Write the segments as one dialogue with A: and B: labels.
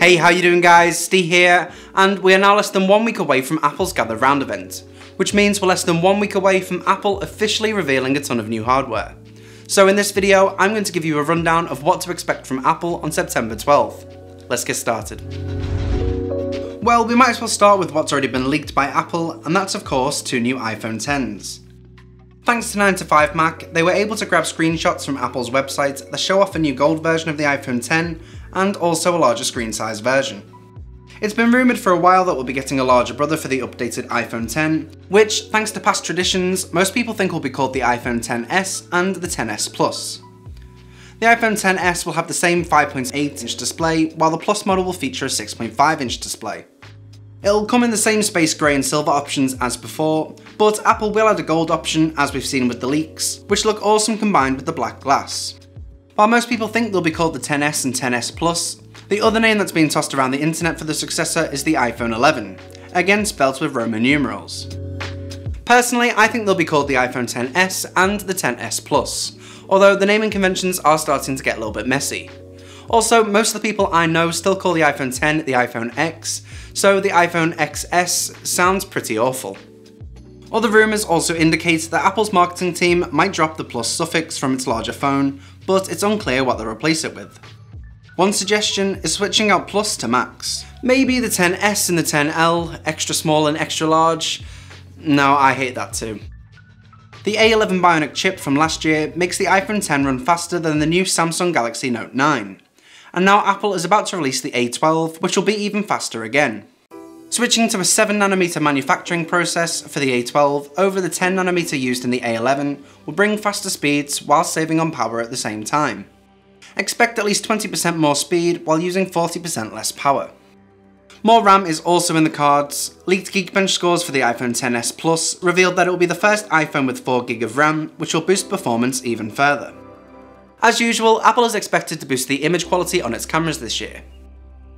A: Hey, how you doing guys? Steve here, and we are now less than 1 week away from Apple's Gather Round event, which means we're less than 1 week away from Apple officially revealing a ton of new hardware. So in this video, I'm going to give you a rundown of what to expect from Apple on September 12th. Let's get started. Well, we might as well start with what's already been leaked by Apple, and that's of course 2 new iPhone Xs. Thanks to 9to5Mac, they were able to grab screenshots from Apple's website that show off a new gold version of the iPhone X and also a larger screen size version. It's been rumoured for a while that we'll be getting a larger brother for the updated iPhone X, which, thanks to past traditions, most people think will be called the iPhone XS and the XS Plus. The iPhone XS will have the same 5.8-inch display, while the Plus model will feature a 6.5-inch display. It'll come in the same space grey and silver options as before, but Apple will add a gold option as we've seen with the leaks, which look awesome combined with the black glass. While most people think they'll be called the XS and XS Plus, the other name that's being tossed around the internet for the successor is the iPhone 11, again spelt with Roman numerals. Personally, I think they'll be called the iPhone XS and the XS Plus, although the naming conventions are starting to get a little bit messy. Also, most of the people I know still call the iPhone X the iPhone X, so the iPhone XS sounds pretty awful. Other rumours also indicate that Apple's marketing team might drop the Plus suffix from its larger phone, but it's unclear what they'll replace it with. One suggestion is switching out Plus to Max. Maybe the XS and the XL, extra small and extra large. No, I hate that too. The A11 Bionic chip from last year makes the iPhone X run faster than the new Samsung Galaxy Note 9. And now Apple is about to release the A12, which will be even faster again. Switching to a 7nm manufacturing process for the A12 over the 10nm used in the A11 will bring faster speeds while saving on power at the same time. Expect at least 20% more speed while using 40% less power. More RAM is also in the cards. Leaked Geekbench scores for the iPhone XS Plus revealed that it will be the first iPhone with 4GB of RAM, which will boost performance even further. As usual, Apple is expected to boost the image quality on its cameras this year.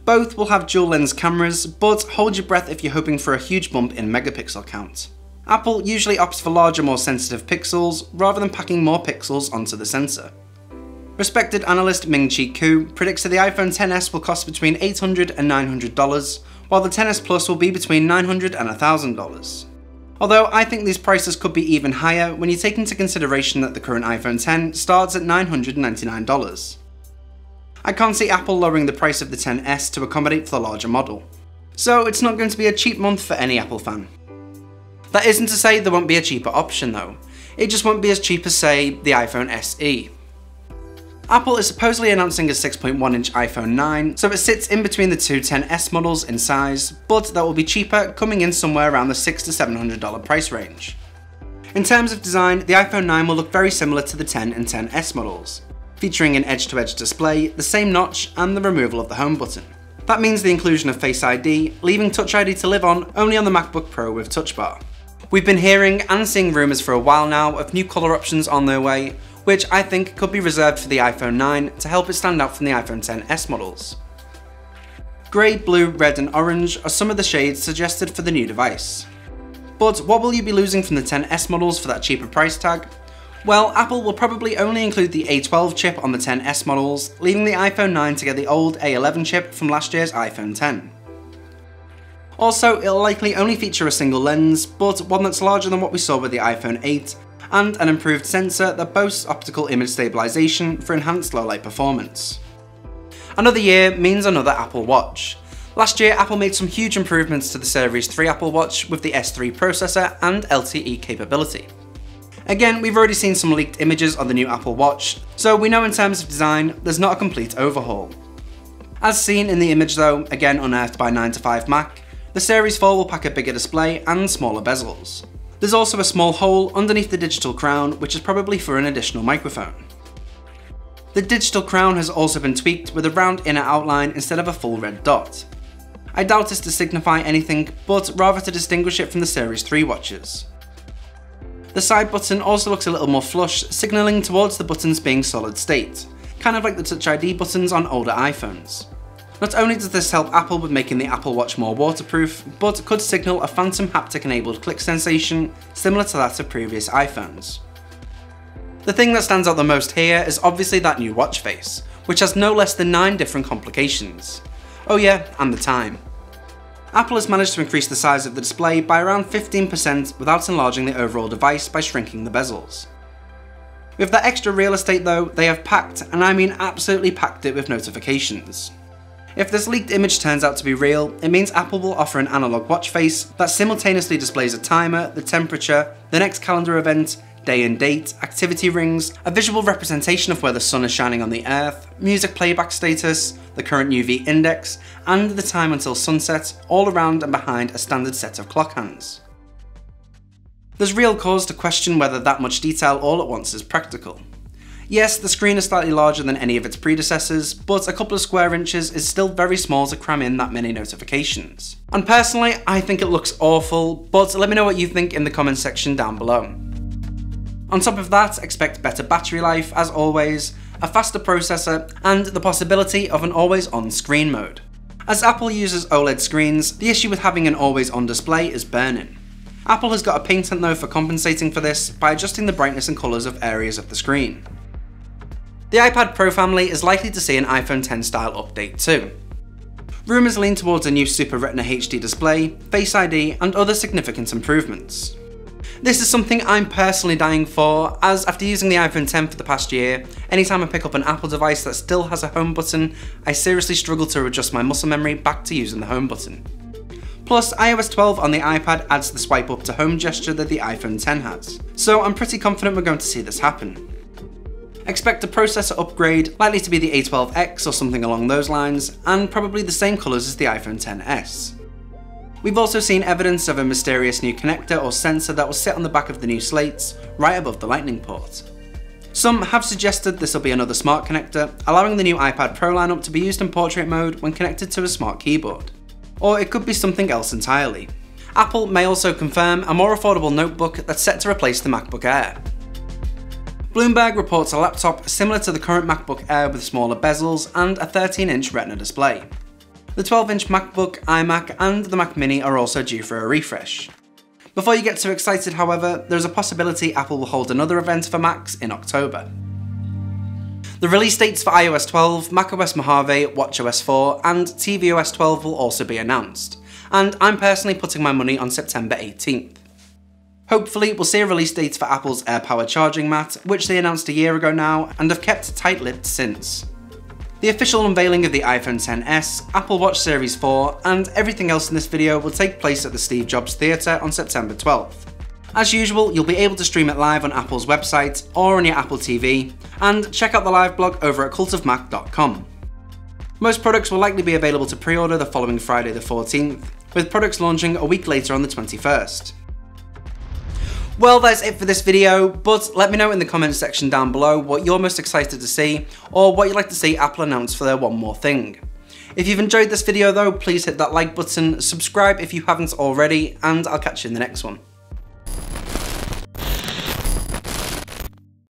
A: Both will have dual lens cameras, but hold your breath if you're hoping for a huge bump in megapixel count. Apple usually opts for larger, more sensitive pixels, rather than packing more pixels onto the sensor. Respected analyst Ming-Chi Kuo predicts that the iPhone XS will cost between $800 and $900, while the XS Plus will be between $900 and $1,000. Although I think these prices could be even higher when you take into consideration that the current iPhone X starts at $999. I can't see Apple lowering the price of the XS to accommodate for the larger model. So it's not going to be a cheap month for any Apple fan. That isn't to say there won't be a cheaper option though. It just won't be as cheap as, say, the iPhone SE. Apple is supposedly announcing a 6.1-inch iPhone 9, so it sits in between the two XS models in size, but that will be cheaper, coming in somewhere around the $600 to $700 price range. In terms of design, the iPhone 9 will look very similar to the X and XS models, featuring an edge-to-edge display, the same notch, and the removal of the home button. That means the inclusion of Face ID, leaving Touch ID to live on only on the MacBook Pro with Touch Bar. We've been hearing and seeing rumours for a while now of new colour options on their way, which I think could be reserved for the iPhone 9 to help it stand out from the iPhone XS models. Grey, blue, red and orange are some of the shades suggested for the new device. But what will you be losing from the XS models for that cheaper price tag? Well, Apple will probably only include the A12 chip on the XS models, leaving the iPhone 9 to get the old A11 chip from last year's iPhone X. Also, it'll likely only feature a single lens, but one that's larger than what we saw with the iPhone 8, and an improved sensor that boasts optical image stabilization for enhanced low-light performance. Another year means another Apple Watch. Last year, Apple made some huge improvements to the Series 3 Apple Watch with the S3 processor and LTE capability. Again, we've already seen some leaked images on the new Apple Watch, so we know in terms of design, there's not a complete overhaul. As seen in the image though, again unearthed by 9to5Mac, the Series 4 will pack a bigger display and smaller bezels. There's also a small hole underneath the digital crown, which is probably for an additional microphone. The digital crown has also been tweaked with a round inner outline instead of a full red dot. I doubt this to signify anything, but rather to distinguish it from the Series 3 watches. The side button also looks a little more flush, signalling towards the buttons being solid state, kind of like the Touch ID buttons on older iPhones. Not only does this help Apple with making the Apple Watch more waterproof, but could signal a phantom haptic-enabled click sensation similar to that of previous iPhones. The thing that stands out the most here is obviously that new watch face, which has no less than 9 different complications. Oh yeah, and the time. Apple has managed to increase the size of the display by around 15% without enlarging the overall device by shrinking the bezels. With that extra real estate though, they have packed, and I mean absolutely packed it with notifications. If this leaked image turns out to be real, it means Apple will offer an analog watch face that simultaneously displays a timer, the temperature, the next calendar event, day and date, activity rings, a visual representation of where the sun is shining on the earth, music playback status, the current UV index, and the time until sunset, all around and behind a standard set of clock hands. There's real cause to question whether that much detail all at once is practical. Yes, the screen is slightly larger than any of its predecessors, but a couple of square inches is still very small to cram in that many notifications. And personally, I think it looks awful, but let me know what you think in the comments section down below. On top of that, expect better battery life, as always, a faster processor, and the possibility of an always-on screen mode. As Apple uses OLED screens, the issue with having an always-on display is burn-in. Apple has got a patent though for compensating for this by adjusting the brightness and colours of areas of the screen. The iPad Pro family is likely to see an iPhone X style update too. Rumours lean towards a new Super Retina HD display, Face ID, and other significant improvements. This is something I'm personally dying for, as after using the iPhone X for the past year, anytime I pick up an Apple device that still has a home button, I seriously struggle to adjust my muscle memory back to using the home button. Plus, iOS 12 on the iPad adds the swipe up to home gesture that the iPhone X has, so I'm pretty confident we're going to see this happen. Expect a processor upgrade, likely to be the A12X or something along those lines, and probably the same colours as the iPhone XS. We've also seen evidence of a mysterious new connector or sensor that will sit on the back of the new slates, right above the Lightning port. Some have suggested this will be another smart connector, allowing the new iPad Pro lineup to be used in portrait mode when connected to a smart keyboard. Or it could be something else entirely. Apple may also confirm a more affordable notebook that's set to replace the MacBook Air. Bloomberg reports a laptop similar to the current MacBook Air with smaller bezels and a 13-inch Retina display. The 12-inch MacBook, iMac, and the Mac Mini are also due for a refresh. Before you get too excited, however, there's a possibility Apple will hold another event for Macs in October. The release dates for iOS 12, macOS Mojave, watchOS 4, and tvOS 12 will also be announced, and I'm personally putting my money on September 18th. Hopefully, we'll see a release date for Apple's AirPower charging mat, which they announced a year ago now, and have kept tight-lipped since. The official unveiling of the iPhone XS, Apple Watch Series 4, and everything else in this video will take place at the Steve Jobs Theatre on September 12th. As usual, you'll be able to stream it live on Apple's website or on your Apple TV, and check out the live blog over at cultofmac.com. Most products will likely be available to pre-order the following Friday the 14th, with products launching a week later on the 21st. Well, that's it for this video, but let me know in the comments section down below what you're most excited to see, or what you'd like to see Apple announce for their one more thing. If you've enjoyed this video though, please hit that like button, subscribe if you haven't already, and I'll catch you in the next one.